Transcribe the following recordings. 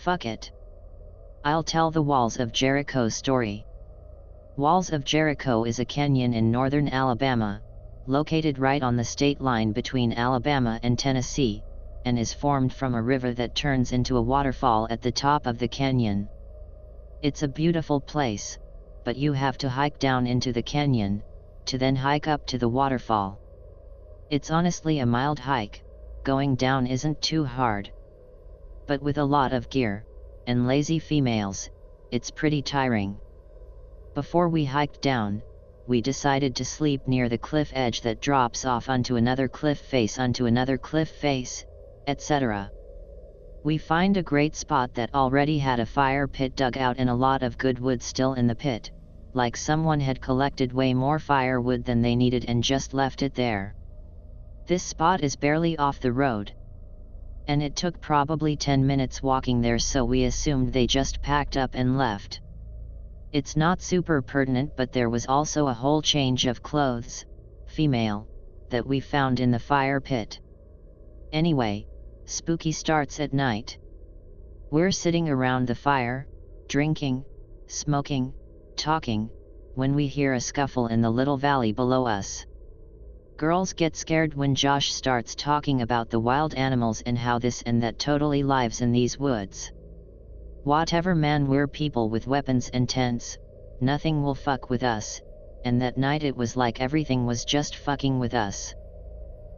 Fuck it. I'll tell the Walls of Jericho story. Walls of Jericho is a canyon in northern Alabama, located right on the state line between Alabama and Tennessee, and is formed from a river that turns into a waterfall at the top of the canyon. It's a beautiful place, but you have to hike down into the canyon, to then hike up to the waterfall. It's honestly a mild hike, going down isn't too hard. But with a lot of gear, and lazy females, it's pretty tiring. Before we hiked down, we decided to sleep near the cliff edge that drops off onto another cliff face, etc. We find a great spot that already had a fire pit dug out and a lot of good wood still in the pit, like someone had collected way more firewood than they needed and just left it there. This spot is barely off the road, and it took probably 10 minutes walking there, so we assumed they just packed up and left. It's not super pertinent, but there was also a whole change of clothes, female, that we found in the fire pit. Anyway, spooky starts at night. We're sitting around the fire, drinking, smoking, talking, when we hear a scuffle in the little valley below us. Girls get scared when Josh starts talking about the wild animals and how this and that totally lives in these woods. Whatever man, we're people with weapons and tents, nothing will fuck with us, and that night it was like everything was just fucking with us.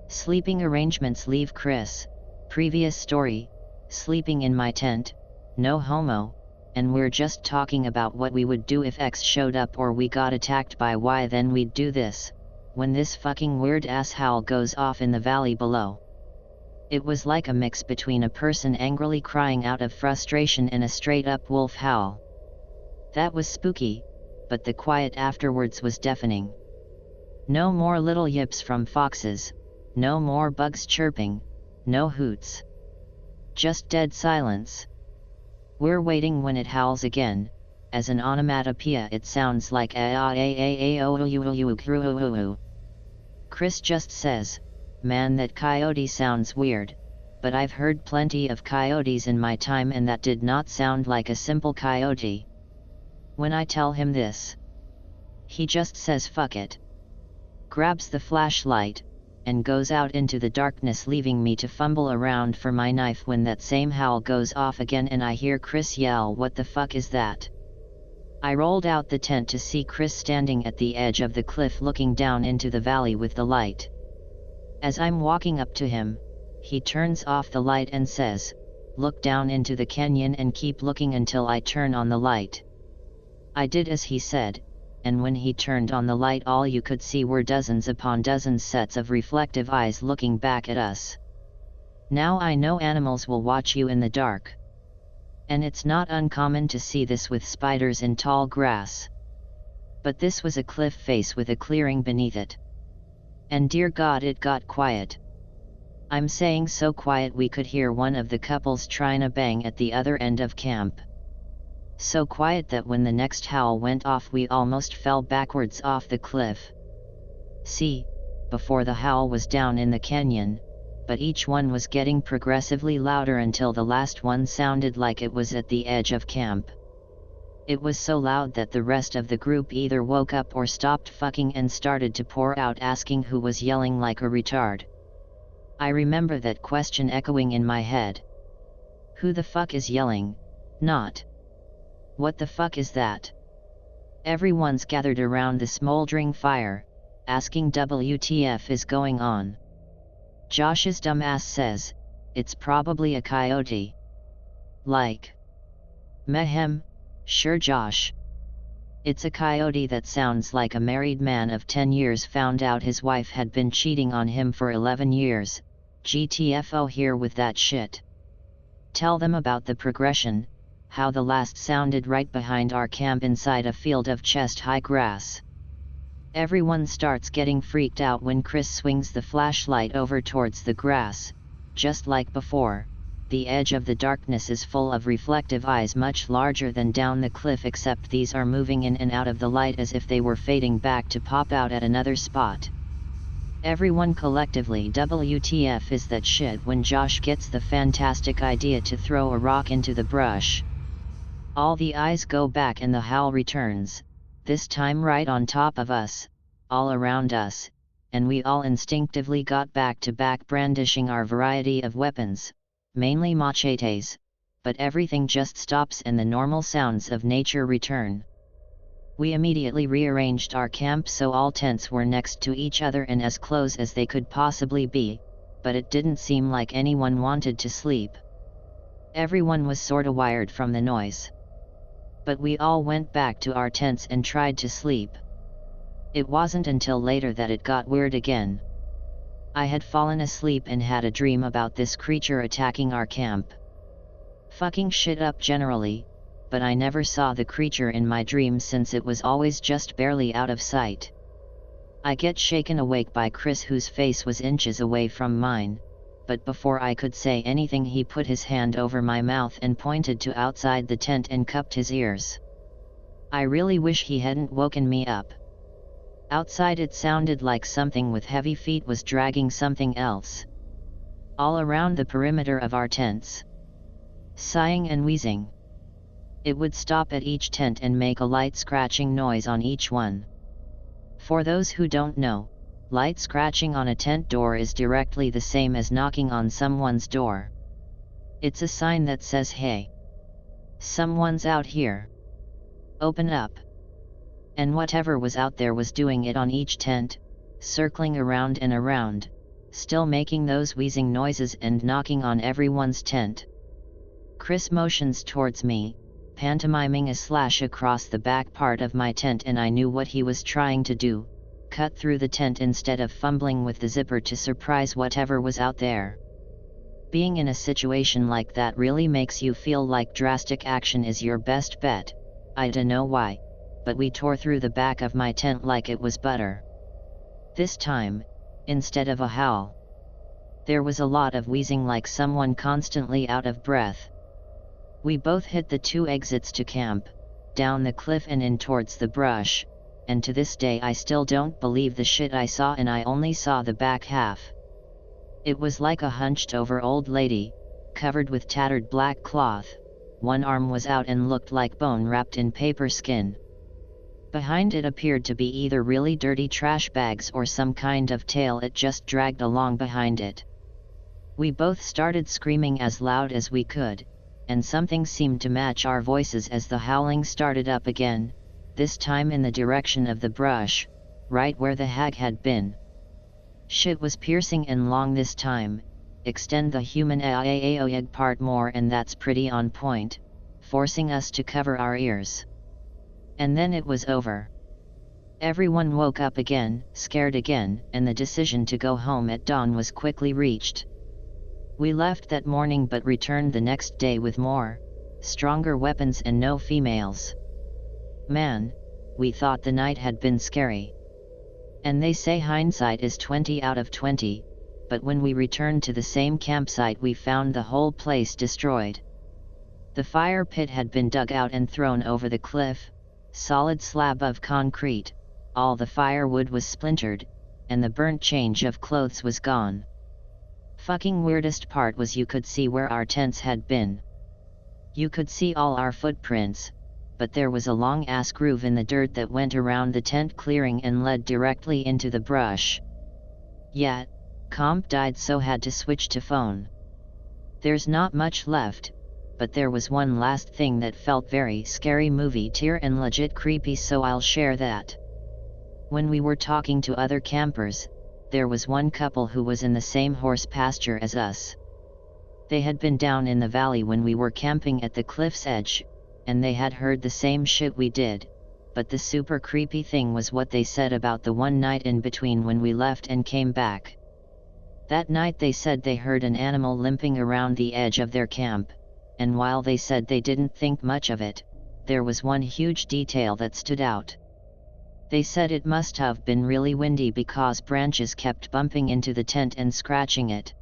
Sleeping arrangements: leave Chris, previous story, sleeping in my tent, no homo, and we're just talking about what we would do if X showed up or we got attacked by Y, then we'd do this, when this fucking weird ass howl goes off in the valley below. It was like a mix between a person angrily crying out of frustration and a straight-up wolf howl. That was spooky, but the quiet afterwards was deafening. No more little yips from foxes, no more bugs chirping, no hoots. Just dead silence. We're waiting when it howls again. As an onomatopoeia it sounds like a. Chris just says, "Man, that coyote sounds weird, but I've heard plenty of coyotes in my time and that did not sound like a simple coyote." When I tell him this, he just says fuck it, grabs the flashlight, and goes out into the darkness, leaving me to fumble around for my knife when that same howl goes off again and I hear Chris yell, "What the fuck is that?" I rolled out the tent to see Chris standing at the edge of the cliff looking down into the valley with the light. As I'm walking up to him, he turns off the light and says, "Look down into the canyon and keep looking until I turn on the light." I did as he said, and when he turned on the light all you could see were dozens upon dozens sets of reflective eyes looking back at us. Now I know animals will watch you in the dark. And it's not uncommon to see this with spiders in tall grass. But this was a cliff face with a clearing beneath it. And dear God, it got quiet. I'm saying so quiet we could hear one of the couples trying to bang at the other end of camp. So quiet that when the next howl went off we almost fell backwards off the cliff. See, before the howl was down in the canyon, but each one was getting progressively louder until the last one sounded like it was at the edge of camp. It was so loud that the rest of the group either woke up or stopped fucking and started to pour out asking who was yelling like a retard. I remember that question echoing in my head. Who the fuck is yelling? Not. What the fuck is that? Everyone's gathered around the smoldering fire, asking WTF is going on. Josh's dumbass says, "It's probably a coyote." Like. Mehem. Sure Josh. It's a coyote that sounds like a married man of 10 years found out his wife had been cheating on him for 11 years, GTFO here with that shit. Tell them about the progression, how the last sounded right behind our camp inside a field of chest-high grass. Everyone starts getting freaked out when Chris swings the flashlight over towards the grass, just like before. The edge of the darkness is full of reflective eyes much larger than down the cliff, except these are moving in and out of the light as if they were fading back to pop out at another spot. Everyone collectively WTF is that shit when Josh gets the fantastic idea to throw a rock into the brush. All the eyes go back and the howl returns, this time right on top of us, all around us, and we all instinctively got back to back brandishing our variety of weapons, mainly machetes, but everything just stops and the normal sounds of nature return. We immediately rearranged our camp so all tents were next to each other and as close as they could possibly be, but it didn't seem like anyone wanted to sleep. Everyone was sorta wired from the noise. But we all went back to our tents and tried to sleep. It wasn't until later that it got weird again. I had fallen asleep and had a dream about this creature attacking our camp. Fucking shit up generally, but I never saw the creature in my dreams since it was always just barely out of sight. I get shaken awake by Chris, whose face was inches away from mine, but before I could say anything he put his hand over my mouth and pointed to outside the tent and cupped his ears. I really wish he hadn't woken me up. Outside it sounded like something with heavy feet was dragging something else. All around the perimeter of our tents. Sighing and wheezing. It would stop at each tent and make a light scratching noise on each one. For those who don't know, light scratching on a tent door is directly the same as knocking on someone's door. It's a sign that says, "Hey, someone's out here. Open up." And whatever was out there was doing it on each tent, circling around and around, still making those wheezing noises and knocking on everyone's tent. Chris motions towards me, pantomiming a slash across the back part of my tent, and I knew what he was trying to do, cut through the tent instead of fumbling with the zipper to surprise whatever was out there. Being in a situation like that really makes you feel like drastic action is your best bet. I dunno why, but we tore through the back of my tent like it was butter. This time, instead of a howl, there was a lot of wheezing, like someone constantly out of breath. We both hit the 2 exits to camp, down the cliff and in towards the brush, and to this day I still don't believe the shit I saw, and I only saw the back half. It was like a hunched over old lady, covered with tattered black cloth. One arm was out and looked like bone wrapped in paper skin. Behind it appeared to be either really dirty trash bags or some kind of tail it just dragged along behind it. We both started screaming as loud as we could, and something seemed to match our voices as the howling started up again, this time in the direction of the brush, right where the hag had been. Shit was piercing and long this time. Extend the human aaoyag part more and that's pretty on point, forcing us to cover our ears. And then it was over. Everyone woke up again, scared again, and the decision to go home at dawn was quickly reached. We left that morning but returned the next day with more, stronger weapons and no females. Man, we thought the night had been scary. And they say hindsight is 20 out of 20, but when we returned to the same campsite we found the whole place destroyed. The fire pit had been dug out and thrown over the cliff, solid slab of concrete, all the firewood was splintered, and the burnt change of clothes was gone. Fucking weirdest part was you could see where our tents had been. You could see all our footprints, but there was a long-ass groove in the dirt that went around the tent clearing and led directly into the brush. Yet, comp died so had to switch to phone. There's not much left, but there was one last thing that felt very scary, movie tier and legit creepy, so I'll share that. When we were talking to other campers, there was one couple who was in the same horse pasture as us. They had been down in the valley when we were camping at the cliff's edge, and they had heard the same shit we did, but the super creepy thing was what they said about the one night in between when we left and came back. That night they said they heard an animal limping around the edge of their camp, and while they said they didn't think much of it, there was one huge detail that stood out. They said it must have been really windy because branches kept bumping into the tent and scratching it.